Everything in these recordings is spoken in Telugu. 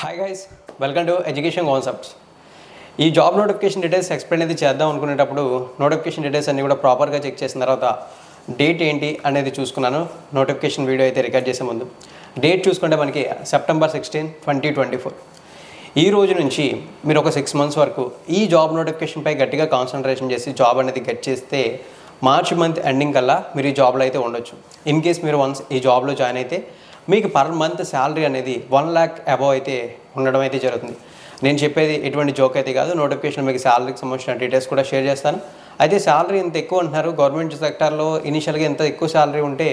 Hi guys, welcome to education concepts. ఈ జాబ్ నోటిఫికేషన్ డీటెయిల్స్ ఎక్స్ప్లెయిన్ అయితే చేద్దాం అనుకునేటప్పుడు నోటిఫికేషన్ డీటెయిల్స్ అన్నీ కూడా ప్రాపర్గా చెక్ చేసిన తర్వాత డేట్ ఏంటి అనేది చూసుకున్నాను. నోటిఫికేషన్ వీడియో అయితే రికార్డ్ చేసే ముందు డేట్ చూసుకుంటే మనకి September 16, 2024. ఈ రోజు నుంచి మీరు ఒక 6 months వరకు ఈ జాబ్ నోటిఫికేషన్పై గట్టిగా కాన్సన్ట్రేషన్ చేసి జాబ్ అనేది గెట్ చేస్తే మార్చ్ మంత్ ఎండింగ్ కల్లా మీరు ఈ జాబ్లో అయితే ఉండొచ్చు. ఇన్ కేస్ మీరు వన్స్ ఈ జాబ్లో జాయిన్ అయితే మీకు పర్ మంత్ శాలరీ అనేది 1 lakh అబవ్ అయితే ఉండడం అయితే జరుగుతుంది. నేను చెప్పేది ఎటువంటి జోక్ అయితే కాదు. నోటిఫికేషన్ మీకు శాలరీకి సంబంధించిన డీటెయిల్స్ కూడా షేర్ చేస్తాను. అయితే శాలరీ ఇంత ఎక్కువ అంటున్నారు, గవర్నమెంట్ సెక్టార్లో ఇనిషియల్గా ఎంత ఎక్కువ శాలరీ ఉంటే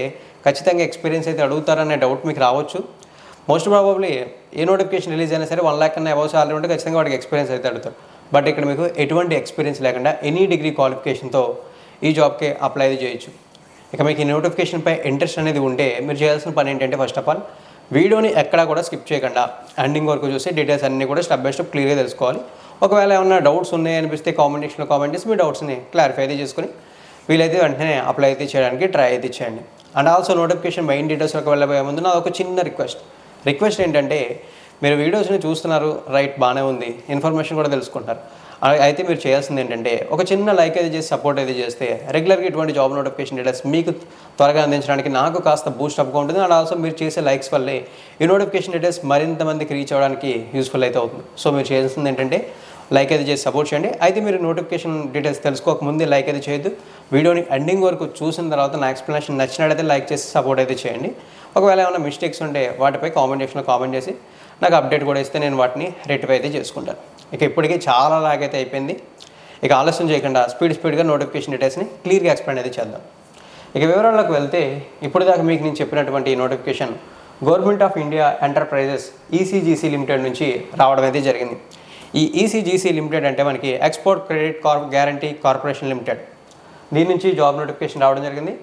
ఖచ్చితంగా ఎక్స్పీరియన్స్ అయితే అడుగుతారనే డౌట్ మీకు రావచ్చు. మోస్ట్ ప్రాబబ్లీ ఏ నోటిఫికేషన్ రిలీజ్ అయినా సరే 1 lakh కన్నా అబవ్ శాలరీ ఉంటే ఖచ్చితంగా వాడికి ఎక్స్పీరియన్స్ అయితే అడుగుతారు. బట్ ఇక్కడ మీకు ఎటువంటి ఎక్స్పీరియన్స్ లేకుండా ఎనీ డిగ్రీ క్వాలిఫికేషన్తో ఈ జాబ్కి అప్లై చేయొచ్చు. ఇక మీకు ఈ నోటిఫికేషన్పై ఇంట్రెస్ట్ అనేది ఉంటే మీరు చేయాల్సిన పని ఏంటంటే ఫస్ట్ ఆఫ్ ఆల్ వీడియోని ఎక్కడా కూడా స్కిప్ చేయకుండా ఎండింగ్ వరకు చూసి డీటెయిల్స్ అన్నీ కూడా స్టెప్ బై స్టెప్ క్లియర్గా తెలుసుకోవాలి. ఒకవేళ ఏమైనా డౌట్స్ ఉన్నాయి అనిపిస్తే కామెంట్ సెక్షన్లో కామెంట్ చేసి మీ డౌట్స్ని క్లారిఫై అయితే చేసుకుని వీలైతే వెంటనే అప్లై అయితే చేయడానికి ట్రై అయితే చేయండి. అండ్ ఆల్సో నోటిఫికేషన్ మెయిన్ డీటెయిల్స్లోకి వెళ్ళబోయే ముందు నాది ఒక చిన్న రిక్వెస్ట్ ఏంటంటే మీరు వీడియోస్ని చూస్తున్నారు, రైట్, బాగానే ఉంది, ఇన్ఫర్మేషన్ కూడా తెలుసుకుంటారు. అయితే మీరు చేయాల్సింది ఏంటంటే ఒక చిన్న లైక్ అయితే చేసి సపోర్ట్ అయితే చేస్తే రెగ్యులర్గా ఇటువంటి జాబ్ నోటిఫికేషన్ డీటెయిల్స్ మీకు త్వరగా అందించడానికి నాకు కాస్త బూస్ట్ అప్గా ఉంటుంది. అండ్ ఆల్సో మీరు చేసే లైక్స్ వల్లే ఈ నోటిఫికేషన్ డీటెయిల్స్ మరింత మందికి రీచ్ అవ్వడానికి యూస్ఫుల్ అయితే అవుతుంది. సో మీరు చేయాల్సింది ఏంటంటే లైక్ అయితే చేసి సపోర్ట్ చేయండి. అయితే మీరు నోటిఫికేషన్ డీటెయిల్స్ తెలుసుకోకముందే లైక్ అయితే చేయొద్దు. వీడియోని ఎండింగ్ వరకు చూసిన తర్వాత నా ఎక్స్ప్లెనేషన్ నచ్చినట్లయితే లైక్ చేసి సపోర్ట్ అయితే చేయండి. ఒకవేళ ఏమైనా మిస్టేక్స్ ఉంటే వాటిపై కామెంట్ సెక్షన్లో కామెంట్ చేసి నాకు అప్డేట్ కూడా ఇస్తే నేను వాటిని రెక్టిఫై అయితే చేసుకుంటాను. ఇక ఇప్పటికీ చాలా లాగ్ అయితే అయిపోయింది. ఇక ఆలస్యం చేయకుండా స్పీడ్గా నోటిఫికేషన్ డీటెయిల్స్ని క్లియర్గా ఎక్స్ప్లెయిన్ అయితే చేద్దాం. ఇక వివరాల్లోకి వెళ్తే ఇప్పుడు దాకా మీకు నేను చెప్పినటువంటి ఈ notification government of India enterprises ECGC limited నుంచి రావడం అయితే జరిగింది. ఈ ECGC లిమిటెడ్ అంటే మనకి export credit guarantee corporation limited. దీని నుంచి జాబ్ నోటిఫికేషన్ రావడం జరిగింది.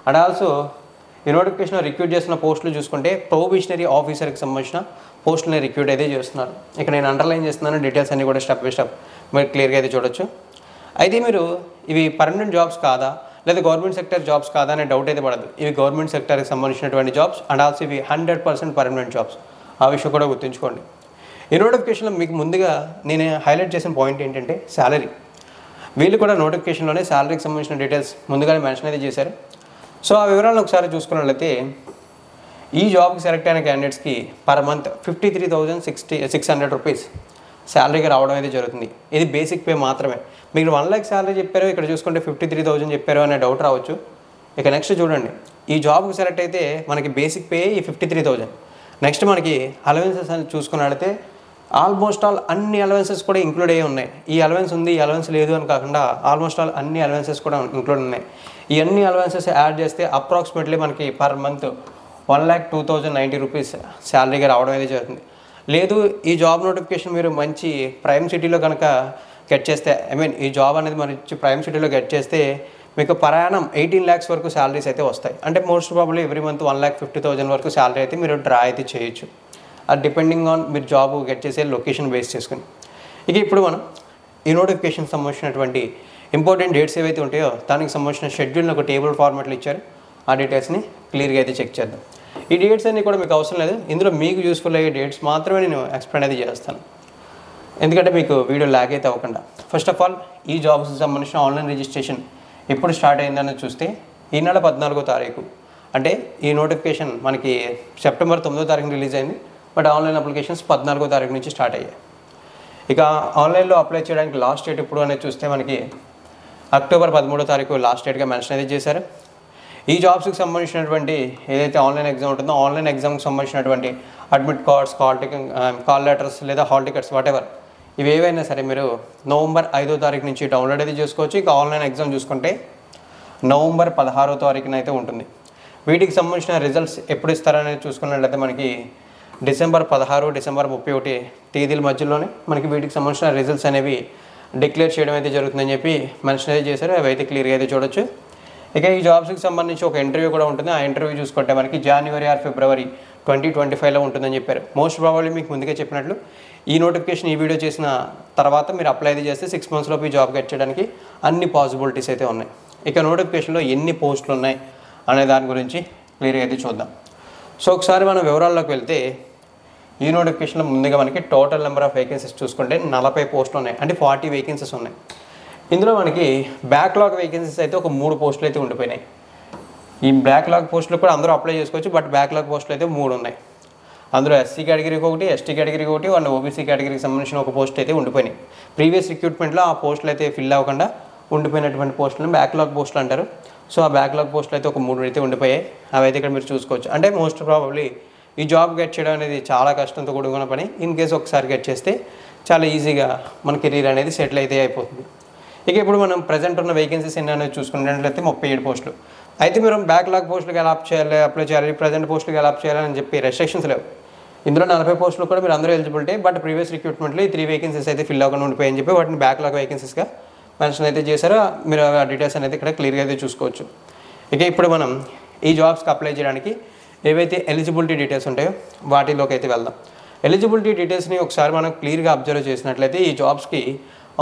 అండ్ ఆల్సో ఈ నోటిఫికేషన్ రిక్రూట్ చేసిన పోస్టులు చూసుకుంటే ప్రొబేషనరీ ఆఫీసర్కి సంబంధించిన పోస్టులని రిక్రూట్ అయితే చేస్తున్నారు. ఇక్కడ నేను అండర్లైన్ చేస్తున్నాను, డీటెయిల్స్ అన్నీ కూడా స్టెప్ బై స్టెప్ మీరు క్లియర్గా అయితే చూడొచ్చు. అయితే మీరు ఇవి పర్మనెంట్ జాబ్స్ కాదా లేదా గవర్నమెంట్ సెక్టర్ జాబ్స్ కాదా అనే డౌట్ అయితే పడదు. ఇవి గవర్నమెంట్ సెక్టర్కి సంబంధించినటువంటి జాబ్స్ అండ్ ఆల్సో ఇవి 100% పర్మనెంట్ జాబ్స్. ఆ విషయం కూడా గుర్తుంచుకోండి. ఈ నోటిఫికేషన్లో మీకు ముందుగా నేను హైలైట్ చేసిన పాయింట్ ఏంటంటే శాలరీ. వీళ్ళు కూడా నోటిఫికేషన్లోనే శాలరీకి సంబంధించిన డీటెయిల్స్ ముందుగానే మెన్షన్ అయితే చేశారు. సో ఆ వివరాలను ఒకసారి చూసుకున్నట్లయితే ఈ జాబ్కి సెలెక్ట్ అయిన క్యాండిడేట్స్కి పర్ మంత్ 53,600 రూపీస్ శాలరీగా రావడం అయితే జరుగుతుంది. ఇది బేసిక్ పే మాత్రమే. మీకు 1 lakh శాలరీ చెప్పారు, ఇక్కడ చూసుకుంటే 53,000 చెప్పారు అనే డౌట్ రావచ్చు. ఇక నెక్స్ట్ చూడండి, ఈ జాబ్కి సెలెక్ట్ అయితే మనకి బేసిక్ పే ఈ 53,000. నెక్స్ట్ మనకి అలవెన్సెస్ అని చూసుకున్నట్లయితే ఆల్మోస్ట్ ఆల్ అన్ని అలవెన్సెస్ కూడా ఇంక్లూడ్ అయ్యి ఉన్నాయి. ఈ అలవెన్స్ ఉంది, ఈ అలవెన్స్ లేదు అని కాకుండా ఆల్మోస్ట్ ఆల్ అన్ని అలవెన్సెస్ కూడా ఇంక్లూడ్ ఉన్నాయి. ఈ అన్ని అలవెన్సెస్ యాడ్ చేస్తే అప్రాక్సిమేట్లీ మనకి పర్ మంత్ 1,02,090 రూపీస్ శాలరీగా రావడం అయితే జరుగుతుంది. లేదు ఈ జాబ్ నోటిఫికేషన్ మీరు మంచి ప్రైమ్ సిటీలో కనుక గెట్ చేస్తే, ఈ జాబ్ అనేది మంచి ప్రైమ్ సిటీలో గెట్ చేస్తే మీకు ప్రయాణం 18 lakhs వరకు శాలరీస్ అయితే వస్తాయి. అంటే మోస్ట్ ప్రాబబ్లీ ఎవ్రీ మంత్ 1,50,000 వరకు శాలరీ అయితే మీరు డ్రా అయితే చేయొచ్చు. అది డిపెండింగ్ ఆన్ మీరు జాబ్ గెట్ చేసే లొకేషన్ బేస్ చేసుకుని. ఇక ఇప్పుడు మనం ఈ నోటిఫికేషన్ సంబంధించినటువంటి ఇంపార్టెంట్ డేట్స్ ఏవైతే ఉంటాయో దానికి సంబంధించిన షెడ్యూల్ని ఒక టేబుల్ ఫార్మాట్లో ఇచ్చారు. ఆ డీటెయిల్స్ని క్లియర్గా అయితే చెక్ చేద్దాం. ఈ డేట్స్ అన్నీ కూడా మీకు అవసరం లేదు, ఇందులో మీకు యూస్ఫుల్ అయ్యే డేట్స్ మాత్రమే నేను ఎక్స్ప్లెయిన్ అయితే చేస్తాను, ఎందుకంటే మీకు వీడియో లాగ్ అయితే అవ్వకుండా. ఫస్ట్ ఆఫ్ ఆల్ ఈ జాబ్స్కి సంబంధించిన ఆన్లైన్ రిజిస్ట్రేషన్ ఎప్పుడు స్టార్ట్ అయిందని చూస్తే ఈ నెల 14వ తారీఖు. అంటే ఈ నోటిఫికేషన్ మనకి September 9వ తారీఖున రిలీజ్ అయింది. బట్ ఆన్లైన్ అప్లికేషన్స్ 14వ తారీఖు నుంచి స్టార్ట్ అయ్యాయి. ఇక ఆన్లైన్లో అప్లై చేయడానికి లాస్ట్ డేట్ ఎప్పుడు అనేది చూస్తే మనకి October 13వ తారీఖు లాస్ట్ డేట్గా మెన్షన్ అయితే చేశారు. ఈ జాబ్స్కి సంబంధించినటువంటి ఏదైతే ఆన్లైన్ ఎగ్జామ్ ఉంటుందో ఆన్లైన్ ఎగ్జామ్కి సంబంధించినటువంటి అడ్మిట్ కార్డ్స్, కాల్ లెటర్స్ లేదా హాల్ టికెట్స్ వాటెవర్ ఇవి ఏవైనా సరే మీరు November 5వ తారీఖు నుంచి డౌన్లోడ్ అయితే చేసుకోవచ్చు. ఇక ఆన్లైన్ ఎగ్జామ్ చూసుకుంటే November 16వ తారీఖున అయితే ఉంటుంది. వీటికి సంబంధించిన రిజల్ట్స్ ఎప్పుడు ఇస్తారనేది చూసుకున్నట్లయితే మనకి December 16, December 31 తేదీల మధ్యలోనే మనకి వీటికి సంబంధించిన రిజల్ట్స్ అనేవి డిక్లేర్ చేయడం అయితే జరుగుతుందని చెప్పి మెన్షన్ అయితే చేశారు. అవి అయితే క్లియర్గా అయితే చూడొచ్చు. ఇక ఈ జాబ్స్కి సంబంధించి ఒక ఇంటర్వ్యూ కూడా ఉంటుంది. ఆ ఇంటర్వ్యూ చూసుకుంటే మనకి January or February 2025లో ఉంటుందని చెప్పారు. మోస్ట్ ప్రాబబ్లీ మీకు ముందుగా చెప్పినట్లు ఈ నోటిఫికేషన్ ఈ వీడియో చేసిన తర్వాత మీరు అప్లై అయితే చేస్తే 6 months లోపు ఈ జాబ్ గెట్ చేయడానికి అన్ని పాసిబిలిటీస్ అయితే ఉన్నాయి. ఇక నోటిఫికేషన్లో ఎన్ని పోస్టులు ఉన్నాయి అనే దాని గురించి క్లియర్గా అయితే చూద్దాం. సో ఒకసారి మనం వివరాల్లోకి వెళ్తే ఈ నోటిఫికేషన్లో ముందుగా మనకి టోటల్ నెంబర్ ఆఫ్ వేకెన్సీస్ చూసుకుంటే 40 పోస్టులు ఉన్నాయి, అంటే 40 వేకెన్సీస్ ఉన్నాయి. ఇందులో మనకి బ్యాక్లాగ్ వేకెన్సీస్ అయితే ఒక 3 పోస్టులు అయితే ఉండిపోయినాయి. ఈ బ్యాక్లాగ్ పోస్టులు కూడా అందరూ అప్లై చేసుకోవచ్చు, బట్ బ్యాక్లాగ్ పోస్టులు అయితే 3 ఉన్నాయి. అందులో ఎస్సీ కేటగిరీకి ఒకటి, ఎస్టీ కేటగిరీకి ఒకటి, అండ్ ఓబీసీ కేటగిరీకి సంబంధించిన ఒక పోస్ట్ అయితే ఉండిపోయినాయి. ప్రీవియస్ రిక్రూట్మెంట్లో ఆ పోస్టులు అయితే ఫిల్ అవ్వకుండా ఉండిపోయినటువంటి పోస్టులను బ్యాక్లాగ్ పోస్టులు అంటారు. సో ఆ బ్యాక్లాగ్ పోస్టులు అయితే ఒక 3 అయితే ఉండిపోయాయి. అవి అయితే ఇక్కడ మీరు చూసుకోవచ్చు. అంటే మోస్ట్ ప్రాబబ్లీ ఈ జాబ్ గెట్ చేయడం అనేది చాలా కష్టంతో కూడుకున్న పని. ఇన్ కేసు ఒకసారి గెట్ చేస్తే చాలా ఈజీగా మన కెరీర్ అనేది సెటిల్ అయితే అయిపోతుంది. ఇక ఇప్పుడు మనం ప్రజెంట్ ఉన్న వేకెన్సీస్ ఎన్ని అనేది చూసుకున్నట్లయితే 37 పోస్టులు. అయితే మీరు బ్యాక్లాగ్ పోస్టులకు ఎలా అప్లై చేయాలి, ప్రజెంట్ పోస్టులకు ఎలా చేయాలి అని చెప్పి రెస్ట్రిక్షన్స్ లేవు. ఇందులో 40 పోస్టులు కూడా మీరు అందరూ ఎలిజిబిలిటీ, బట్ ప్రీవియస్ రిక్రూట్మెంట్లో ఈ 3 వేకెన్సీస్ అయితే ఫిల్ అవ్వకుండా ఉండిపోయాయని చెప్పి వాటిని బ్యాక్లాగ్ వేకెన్సీస్గా మెన్షన్ అయితే చేశారో మీరు ఆ డీటెయిల్స్ అనేది ఇక్కడ క్లియర్గా అయితే చూసుకోవచ్చు. ఇక ఇప్పుడు మనం ఈ జాబ్స్కి అప్లై చేయడానికి ఏవైతే ఎలిజిబిలిటీ డీటెయిల్స్ ఉంటాయో వాటిలోకి అయితే వెళ్దాం. ఎలిజిబిలిటీ డీటెయిల్స్ని ఒకసారి మనం క్లియర్గా అబ్జర్వ్ చేసినట్లయితే ఈ జాబ్స్కి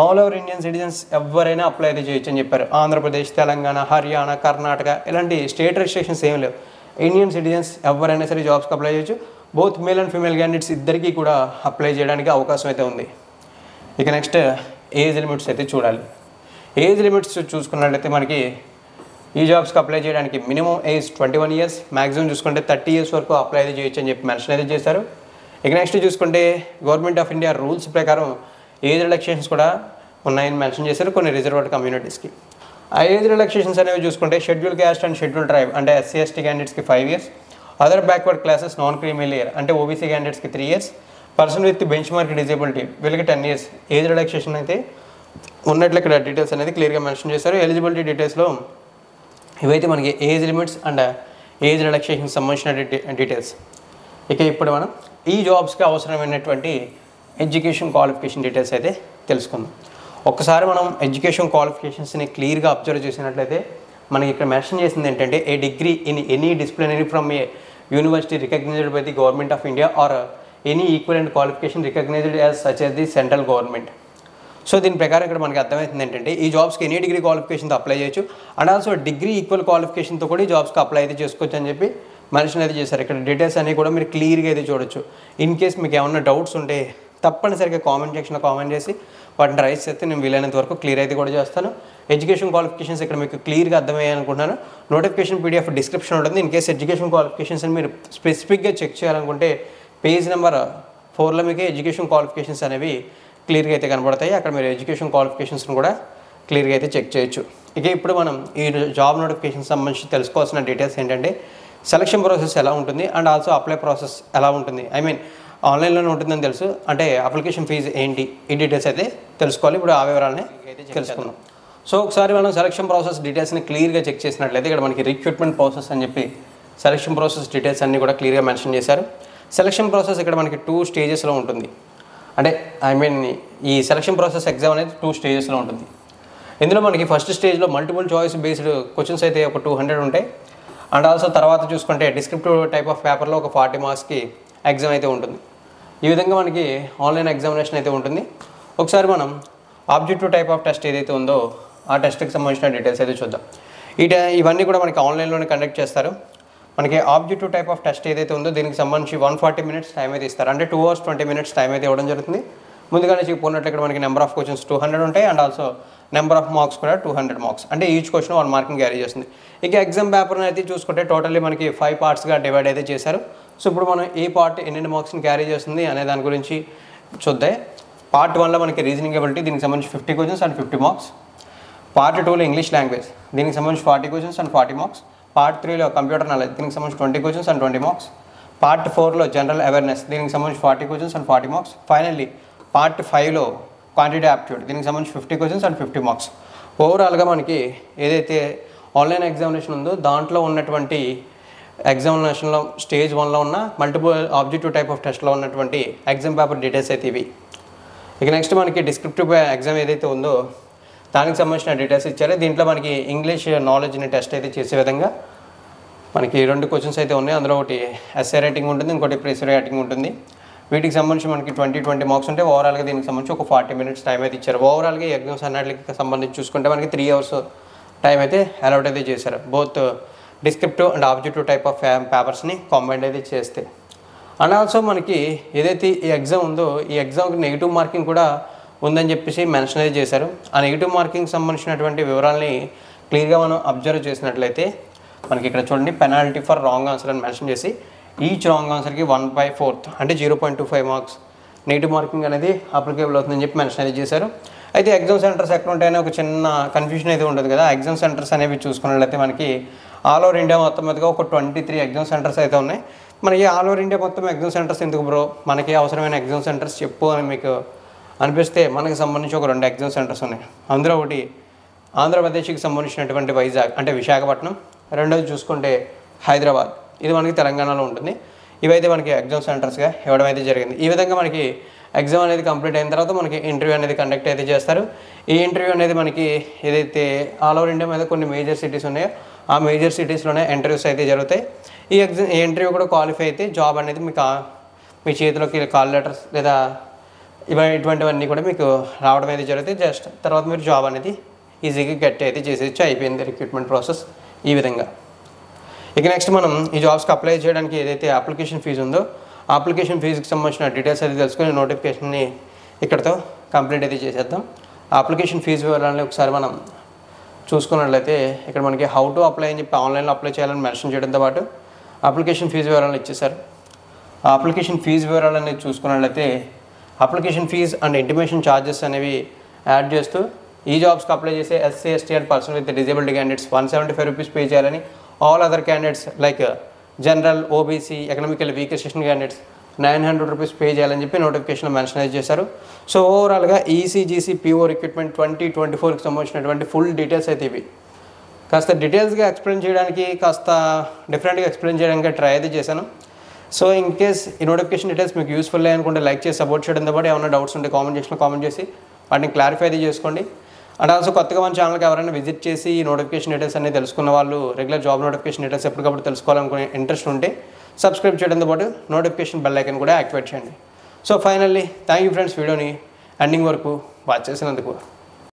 ఆల్ ఓవర్ ఇండియన్ సిటిజన్స్ ఎవరైనా అప్లై అయితే చేయొచ్చు అని చెప్పారు. ఆంధ్రప్రదేశ్, తెలంగాణ, హర్యానా, కర్ణాటక ఇలాంటి స్టేట్ రెస్ట్రిక్షన్స్ ఏం లేవు. ఇండియన్ సిటిజన్స్ ఎవరైనా సరే జాబ్స్కి అప్లై చేయొచ్చు. Both male and female candidates ఇద్దరికీ కూడా అప్లై చేయడానికి అవకాశం అయితే ఉంది. ఇక నెక్స్ట్ ఏజ్ లిమిట్స్ అయితే చూడాలి. ఏజ్ లిమిట్స్ చూసుకున్నట్లయితే మనకి ఈ జాబ్స్కి అప్లై చేయడానికి మినిమం ఏజ్ 21 ఇయర్స్, మ్యాక్సిమం చూసుకుంటే 30 ఇయర్స్ వరకు అప్లై అయితే చేయొచ్చు అని చెప్పి మెన్షన్ అయితే చేశారు. ఇక నెక్స్ట్ చూసుకుంటే గవర్నమెంట్ ఆఫ్ ఇండియా రూల్స్ ప్రకారం ఏజ్ రిలాక్సేషన్స్ కూడా ఉన్నాయని మెన్షన్ చేశారు కొన్ని రిజర్వ్డ్ కమ్యూనిటీస్కి. ఆ ఏజ్ రిలాక్సేషన్స్ అనేవి చూసుకుంటే schedule caste and schedule tribe అంటే ఎస్సీ ఎస్టీ క్యాండిడేట్స్కి 5 years, other backward classes non creamy layer అంటే ఓబీసీ క్యాండిడేట్స్కి 3 years, person with bench mark disability వీళ్ళకి 10 ఇయర్స్ ఏజ్ రిలాక్సేషన్ అయితే ఉన్నట్లు ఇక్కడ డీటెయిల్స్ అనేది క్లియర్గా మెన్షన్ చేశారు. ఎలిజిబిలిటీ డీటెయిల్స్లో ఇవైతే మనకి ఏజ్ లిమిట్స్ అండ్ ఏజ్ రిలాక్సేషన్కి సంబంధించిన డీటెయిల్స్. ఇక ఇప్పుడు మనం ఈ జాబ్స్కి అవసరమైనటువంటి ఎడ్యుకేషన్ క్వాలిఫికేషన్ డీటెయిల్స్ అయితే తెలుసుకుందాం. ఒక్కసారి మనం ఎడ్యుకేషన్ క్వాలిఫికేషన్స్ని క్లియర్గా అబ్జర్వ్ చేసినట్లయితే మనకి ఇక్కడ మెన్షన్ చేసింది ఏంటంటే a degree in any disciplinary from a university recognised by the government of India or any equivalent qualification recognised as such as the central government. So దీని ప్రకారం ఇక్కడ మనకి అర్థమవుతుంది ఏంటంటే ఈ జాబ్స్కి ఎనీ డిగ్రీ క్వాలిఫికేషన్తో అప్లై చేయొచ్చు, అండ్ ఆల్సో డిగ్రీ ఈక్వల్ క్వాలిఫికేషన్తో కూడా ఈ జాబ్స్కి అప్లై అయితే చేసుకోవచ్చు అని చెప్పి మెన్షన్ అయితే చేశారు. ఇక్కడ డీటెయిల్స్ అన్నీ కూడా మీరు క్లియర్గా అయితే చూడొచ్చు. ఇన్ కేస్ మీకు ఏమన్నా డౌట్స్ ఉంటే తప్పనిసరిగా కామెంట్ సెక్షన్లో కామెంట్ చేసి వాటిని రైస్ చేస్తే నేను వీలైనంత వరకు క్లియర్ అయితే కూడా చేస్తాను. ఎడ్యుకేషన్ క్వాలిఫికేషన్స్ ఇక్కడ మీకు క్లియర్గా అర్థమయ్యాయి అనుకుంటున్నాను. నోటిఫికేషన్ పీడిఎఫ్ డిస్క్రిప్షన్ ఉంటుంది. ఇన్ కేస్ ఎడ్యుకేషన్ క్వాలిఫికేషన్స్ అని మీరు స్పెసిఫిక్గా చెక్ చేయాలనుకుంటే పేజ్ నెంబర్ 4లో మీకు ఎడ్యుకేషన్ క్వాలిఫికేషన్స్ అనేవి క్లియర్గా అయితే కనబడతాయి. అక్కడ మీరు ఎడ్యుకేషన్ క్వాలిఫికేషన్స్ని కూడా క్లియర్గా అయితే చెక్ చేయొచ్చు. ఇక ఇప్పుడు మనం ఈ జాబ్ నోటిఫికేషన్ సంబంధించి తెలుసుకోవాల్సిన డీటెయిల్స్ ఏంటంటే సెలక్షన్ ప్రాసెస్ ఎలా ఉంటుంది అండ్ ఆల్సో అప్లై ప్రాసెస్ ఎలా ఉంటుంది. ఐ మీన్ ఆన్లైన్లోనే ఉంటుందని తెలుసు, అంటే అప్లికేషన్ ఫీజు ఏంటి ఈ డీటెయిల్స్ అయితే తెలుసుకోవాలి. ఇప్పుడు ఆ వివరాలని అయితే తెలుసుకుందాం. సో ఒకసారి మనం సెలక్షన్ ప్రాసెస్ డీటెయిల్స్ని క్లియర్గా చెక్ చేసినట్లయితే ఇక్కడ మనకి రిక్రూట్మెంట్ ప్రాసెస్ అని చెప్పి సెలక్షన్ ప్రాసెస్ డీటెయిల్స్ అన్నీ కూడా క్లియర్గా మెన్షన్ చేశారు. సెలక్షన్ ప్రాసెస్ ఇక్కడ మనకి 2 స్టేజెస్లో ఉంటుంది. అంటే ఐ మీన్ ఈ సెలక్షన్ ప్రాసెస్ ఎగ్జామ్ అనేది 2 స్టేజెస్లో ఉంటుంది. ఇందులో మనకి ఫస్ట్ స్టేజ్లో మల్టిపుల్ చాయిస్ బేస్డ్ క్వశ్చన్స్ అయితే ఒక 200 ఉంటాయి. అండ్ ఆల్సో తర్వాత చూసుకుంటే డిస్క్రిప్టివ్ టైప్ ఆఫ్ పేపర్లో ఒక 40 మార్క్స్కి ఎగ్జామ్ అయితే ఉంటుంది. ఈ విధంగా మనకి ఆన్లైన్ ఎగ్జామినేషన్ అయితే ఉంటుంది. ఒకసారి మనం ఆబ్జెక్టివ్ టైప్ ఆఫ్ టెస్ట్ ఏదైతే ఉందో ఆ టెస్ట్కి సంబంధించిన డీటెయిల్స్ అయితే చూద్దాం. ఇవన్నీ కూడా మనకి ఆన్లైన్లోనే కండక్ట్ చేస్తారు. మనకి ఆబ్జెక్టివ్ టైప్ ఆఫ్ టెస్ట్ ఏదైతే ఉందో దీనికి సంబంధించి 140 మినిట్స్ టైం అయితే ఇస్తారు. అంటే 2 hours 20 minutes టైం అయితే ఇవ్వడం జరుగుతుంది. ముందుగానే చెప్పుకున్నట్లు ఇక్కడ మనకి నెంబర్ ఆఫ్ క్వశ్చన్స్ 200 ఉంటాయి. And also number of marks కూడా 200 మార్క్స్, అంటే ఈచ్ క్వశ్చన్ 1 మార్కింగ్ క్యారీ చేస్తుంది. ఇక ఎగ్జామ్ పేపర్ని అయితే చూసుకుంటే టోటల్లీ మనకి 5 పార్ట్స్గా డివైడ్ అయితే చేశారు. సో ఇప్పుడు మనం ఏ పార్ట్ ఎన్ని మార్క్స్ని క్యారీ చేస్తుంది అనే దాని గురించి చూద్దాం. పార్ట్ 1లో మనకి రీజనింగ్ ఎబిలిటీ, దీనికి సంబంధించి 50 questions అండ్ 50 marks. పార్ట్ 2లో ఇంగ్లీష్ లాంగ్వేజ్, దీనికి సంబంధించి 40 questions అండ్ 40 marks. పార్ట్ 3లో కంప్యూటర్ నాలెడ్జ్, దీనికి సంబంధించి 20 questions అండ్ 20 marks. పార్ట్ 4లో జనరల్ అవేర్నెస్, దీనికి సంబంధించి 40 questions and 40 marks. Finally part 5లో క్వాంటిటీ యాప్టిట్యూడ్, దీనికి సంబంధించి 50 questions అండ్ 50 marks. ఓవరాల్గా మనకి ఏదైతే ఆన్లైన్ ఎగ్జామినేషన్ ఉందో దాంట్లో ఉన్నటువంటి ఎగ్జామినేషన్లో స్టేజ్ 1లో ఉన్న మల్టిపుల్ ఆబ్జెక్టివ్ టైప్ ఆఫ్ టెస్ట్లో ఉన్నటువంటి ఎగ్జామ్ పేపర్ డీటెయిల్స్ అయితే ఇవి. ఇక నెక్స్ట్ మనకి డిస్క్రిప్టివ్ ఎగ్జామ్ ఏదైతే ఉందో దానికి సంబంధించిన డీటెయిల్స్ ఇచ్చారు. దీంట్లో మనకి ఇంగ్లీష్ నాలెడ్జ్ని టెస్ట్ అయితే చేసే విధంగా మనకి 2 questions అయితే ఉన్నాయి. అందులో ఒకటి ఎస్ఏ రైటింగ్ ఉంటుంది, ఇంకోటి ప్రెస్ రైటింగ్ ఉంటుంది. వీటికి సంబంధించి మనకి 20 marks ఉంటాయి. ఓవరాల్గా దీనికి సంబంధించి ఒక 40 minutes టైం అయితే ఇచ్చారు. ఓవరాల్గా ఈ ఎగ్జామ్స్ అన్నిటికి సంబంధించి చూసుకుంటే మనకి 3 hours టైం అయితే అలౌట్ అయితే చేశారు. Both descriptive and objective type of పేపర్స్ని కాంబైన్ అయితే చేస్తే. అండ్ ఆల్సో మనకి ఏదైతే ఈ ఎగ్జామ్ ఉందో ఈ ఎగ్జామ్కి నెగిటివ్ మార్కింగ్ కూడా ఉందని చెప్పేసి మెన్షన్ అయితే చేశారు. ఆ నెగిటివ్ మార్కింగ్ సంబంధించినటువంటి వివరాలని క్లియర్గా మనం అబ్జర్వ్ చేసినట్లయితే మనకి ఇక్కడ చూడండి, పెనాల్టీ ఫర్ రాంగ్ ఆన్సర్ అని మెన్షన్ చేసి ఈచ్ రాంగ్ ఆన్సర్కి 1/4 అంటే 0.25 మార్క్స్ నెగిటివ్ మార్కింగ్ అనేది అప్లికేబుల్ అవుతుందని చెప్పి మెన్షన్ అయితే చేశారు. అయితే ఎగ్జామ్ సెంటర్స్ ఎక్కడ ఉంటాయని ఒక చిన్న కన్ఫ్యూజన్ అయితే ఉంటుంది కదా. ఎగ్జామ్ సెంటర్స్ అనేవి చూసుకున్నట్లయితే మనకి ఆల్ ఓవర్ ఇండియా మొత్తం మీదగా ఒక 23 ఎగ్జామ్ సెంటర్స్ అయితే ఉన్నాయి. మనకి ఆల్ ఓవర్ ఇండియా మొత్తం ఎగ్జామ్ సెంటర్స్ ఎందుకు బ్రో, మనకి అవసరమైన ఎగ్జామ్ సెంటర్స్ చెప్పు అని మీకు అనిపిస్తే మనకి సంబంధించి ఒక 2 ఎగ్జామ్ సెంటర్స్ ఉన్నాయి. అందులో ఒకటి ఆంధ్రప్రదేశ్కి సంబంధించినటువంటి వైజాగ్ అంటే విశాఖపట్నం, రెండోది చూసుకుంటే హైదరాబాద్, ఇది మనకి తెలంగాణలో ఉంటుంది. ఇవైతే మనకి ఎగ్జామ్ సెంటర్స్గా ఇవ్వడం అయితే జరిగింది. ఈ విధంగా మనకి ఎగ్జామ్ అనేది కంప్లీట్ అయిన తర్వాత మనకి ఇంటర్వ్యూ అనేది కండక్ట్ అయితే చేస్తారు. ఈ ఇంటర్వ్యూ అనేది మనకి ఏదైతే ఆల్ ఓవర్ ఇండియా మీద కొన్ని మేజర్ సిటీస్ ఉన్నాయో ఆ మేజర్ సిటీస్లోనే ఇంటర్వ్యూస్ అయితే జరుగుతాయి. ఈ ఇంటర్వ్యూ కూడా క్వాలిఫై అయితే జాబ్ అనేది మీకు మీ చేతిలోకి కాల్ లెటర్స్ లేదా ఇటువంటివన్నీ కూడా మీకు రావడం అయితే జరుగుతాయి. జస్ట్ తర్వాత మీరు జాబ్ అనేది ఈజీగా గట్టి అయితే చేసేయచ్చు. అయిపోయింది రిక్రూట్మెంట్ ప్రాసెస్ ఈ విధంగా. ఇక నెక్స్ట్ మనం ఈ జాబ్స్కి అప్లై చేయడానికి ఏదైతే అప్లికేషన్ ఫీజు ఉందో ఆ అప్లికేషన్ ఫీజుకి సంబంధించిన డీటెయిల్స్ అయితే తెలుసుకొని నోటిఫికేషన్ని ఇక్కడతో కంప్లీట్ అయితే చేసేద్దాం. ఆ అప్లికేషన్ ఫీజు వివరాలని ఒకసారి మనం చూసుకున్నట్లయితే ఇక్కడ మనకి హౌ టు అప్లై అని చెప్పి ఆన్లైన్లో అప్లై చేయాలని మెన్షన్ చేయడంతో పాటు అప్లికేషన్ ఫీజు వివరాలను ఇచ్చేసారు. ఆ అప్లికేషన్ ఫీజు వివరాలు అనేది చూసుకున్నట్లయితే application fee and intimation charges అనేవి యాడ్ చేస్తూ ఈ జాబ్స్కి అప్లై చేసే SC, ST and person with disabled candidates 175 rupees pay చేయాలని, all other candidates like general, OBC, economical weaker section candidates 900 rupees pay చేయాలని చెప్పి నోటిఫికేషన్లో మెన్షన్ చేశారు. సో ఓవరాల్గా ఈసీజీసీ పీఓ రిక్రూట్మెంట్ 2024కి సంబంధించినటువంటి ఫుల్ డీటెయిల్స్ అయితే ఇవి. కాస్త డీటెయిల్స్గా ఎక్స్ప్లెయిన్ చేయడానికి, కాస్త డిఫరెంట్గా ఎక్స్ప్లెయిన్ చేయడానికి ట్రై అయితే చేశాను. సో ఇన్ కేస్ ఈ నోటిఫికేషన్ డీటెయిల్స్ మీకు యూస్ఫుల్ అనుకుంటే లైక్ చేసి సపోర్ట్ చేయడంతో పాటు ఏమైనా డౌట్స్ ఉంటే కామెంట్ సెక్షన్లో కామెంట్ చేసి వాటిని క్లారిఫై అయితే చేసుకోండి. అండ్ ఆల్సో కొత్తగా మన ఛానల్కి ఎవరైనా విజిట్ చేసి ఈ నోటిఫికేషన్ డీటెయిల్స్ అనేది తెలుసుకున్న వాళ్ళు, రెగ్యులర్ జాబ్ నోటిఫికేషన్ డీటెయిల్స్ ఎప్పటికప్పుడు తెలుసుకోవాలనుకునే ఇంట్రెస్ట్ ఉంటే సబ్స్క్రైబ్ చేయడంతో పాటు నోటిఫికేషన్ బెల్ ఐకాన్ కూడా యాక్టివేట్ చేయండి. So finally thank you friends, వీడియోని ఎండింగ్ వరకు వాచ్ చేసినందుకు.